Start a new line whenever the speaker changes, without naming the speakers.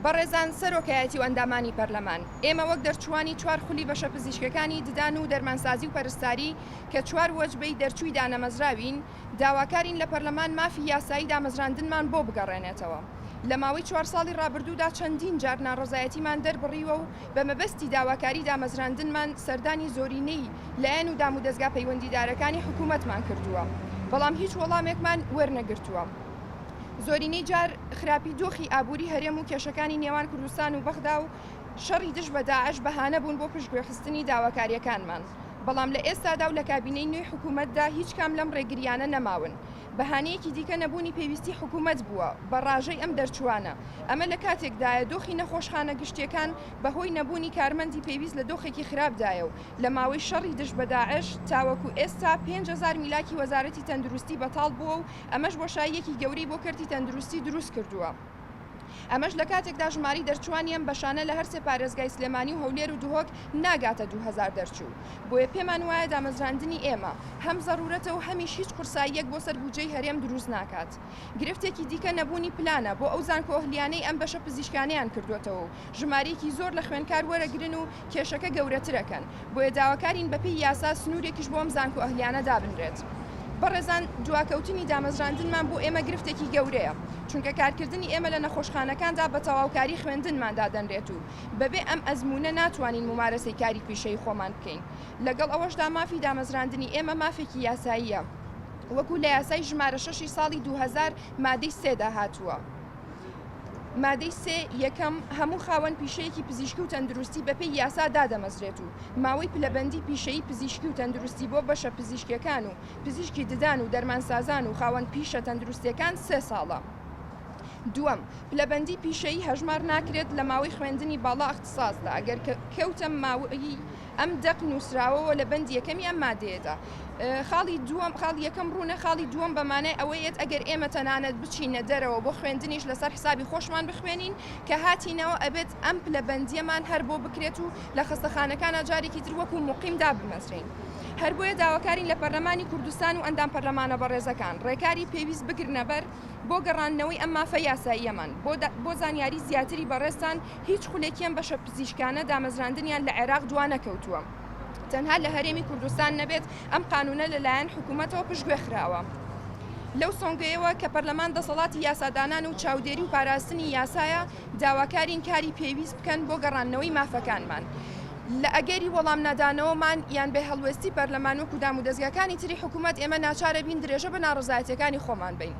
بەڕێزان سەرۆکایەتی و ئەندامانی پەرلەمان ئێمە وەک دەرچوانی چوار خولی بەشە پزیشکەکانی ددان و دەرمانسازی و پەرستاری کە چوار وەجبەی دەرچووی دانەمەزراوین داواکارین لە پەرلەمان مافی یاسایی دامەزراندنمان بۆ بگەڕێنێتەوە. لە ماوەی 4 ساڵی ڕابردوودا چەندین جار ناڕەزایەتیمان دەربڕیوە و بە مەبەستی داواکاری دامەزراندنمان سەردانی زۆرینەی لایەن و دام و دەستگا پەیوەندیدارەکانی حکوومەتمان کردووە، بەڵام هیچ وەڵامێکمان وەرنەگرتووە. زۆرینەی جار خراپی دۆخی ئابووری هەرێم و کێشەکانی نێوان کوردستان و بەغدا و شەڕی دژ بە داعش بەهانە بوون بۆ پشتگوێخستنی داواکاریەکانمان، بەڵام لە ئێستادا و لە کابینەی نوێی حکوومەتدا هیچ کام لەم ڕێگریانە نەماون. بەهانەیەکی دیکە نەبوونی پێویستی حکوومەت بووە بە ڕاژەی ئەم دەرچوانە. ئەمە لە کاتێکدایە دۆخی نەخۆشخانە گشتیەکان بەهۆی نەبوونی کارمەندی پێویست لە دۆخێکی خراپدایە و لە ماوەی شەڕی دژ بە داعش تاوەکو ئێستا 5,000 میلاکی وەزارەتی تەندروستی بەتاڵ بووە و ئەمەش بۆشاییەکی گەورەی بۆ کەرتی تەندروستی دروست کردووە. ئەمەش لە کاتێکدا ژماری دەرچوانی ئەم بەشانە لە هەرسێ پارێزگای سلێمانی و هەولێر و دوهۆک ناگاتە 2000 دەرچوو. بۆیە پێمان وایە دامەزراندنی ئێمە هەم زەڕورەتە و هەمیش هیچ قورساییەک بۆ سەر بودجەی هەرێم دروست ناکات. گرفتێکی دیکە نەبوونی پلانە بۆ ئەو زانکۆ ئەهلیانەی ئەم بەشە پزیشکانیان کردوێتەوە و ژمارەیەکی زۆر لە خوێندکار وەرەگرن و کێشەکە گەورەترەکەن. بۆیە داواکارین بەپێی یاسا سنوورێکیش بۆ ئەم زانکۆ ئەهلیانە دابنرێت. بەڕێزان دواکەوتنی دامەزراندنمان بۆ ئێمە گرفتێکی گەورەیە، چونکە کارکردنی ئێمە لە نەخۆشخانەکاندا بە تەواوکاری خوێندنماندا دەنرێت و بەبێ ئەم ئەزمونە ناتوانین ممارەسەی کاری پیشەی خۆمان بکەین. لەگەڵ ئەوەشدا مافی دامەزراندنی ئێمە مافێکی یاساییە، وەکو لە یاسای ژمارە 6 ساڵی 2000 مادەی 3 دا هاتووە. مادەی 3 یەکەم هەموو خاوەن پیشەیەکی پزیشکی و تەندروستی بەپێی یاسا دادەمەزرێت و ماوەی پلەبەندی پیشەی پزیشکی و تەندروستی بۆ بەشە پزیشکیەکان و پزیشکی ددان و دەرمانسازان و خاوەن پیشە تەندروستیەکان 3 ساڵە. دووەم پلەبەندی پیشەیی هەژمار ناکرێت لە ماوەی خوێندنی باڵا اختصاصدا ئەگەر کەوتە ماوەی ئەم دەق نووسراوەوە لە بەندی یەکەمی ئەم مادەیەدا. خاڵی یەکەم ڕوونە خاڵی دووەم بەمانای ئەوەیەت ئەگەر ئێمە تەنانەت بچینە دەرەوە بۆ خوێندنیش لەسەر حسابی خۆشمان بخوێنین کە هاتینەوە ئەبێت ئەم پلەبەندیەمان هەر بۆ بکرێت و لە خستەخانەکانە جارێکی تر وەکو موقیمدا بمەزرین. هەر بۆیە داواکارین لە پەرلەمانی کوردستان و ئەندام پەرلەمانە بەڕێزەکان ڕێکاری پێویست بگرنە بەر بۆ گەڕاندنەوەی ئەم مافە یاساییەمان بۆ زانیاری زیاتری بەڕێستان هیچ خولێکیان بەشە پزیشکانە دامەزراندنیان لە عێراق دوانەکەوتووە. تەنها لە هەرێمی کوردستان نەبێت ئەم قانونە لەلایەن حکوومەتەوە پشتگوێ خراوە. لەو سۆنگەیەوە کە پەرلەمان دەسەڵاتی یاسادانان و چاودێری و پاراستنی یاسایە داواکارین کاری پێویست بکەن بۆ گەڕاندنەوەی مافەکانمان. لە ئەگەری وەڵام نادانەوەمان یان بێ هەڵوێستی پەرلەمان وەکو دام و دەستگاکانی تری حکوومەت ئێمە ناچارە بین درێژە بە ناڕەزایەتیەکانی خۆمان بین.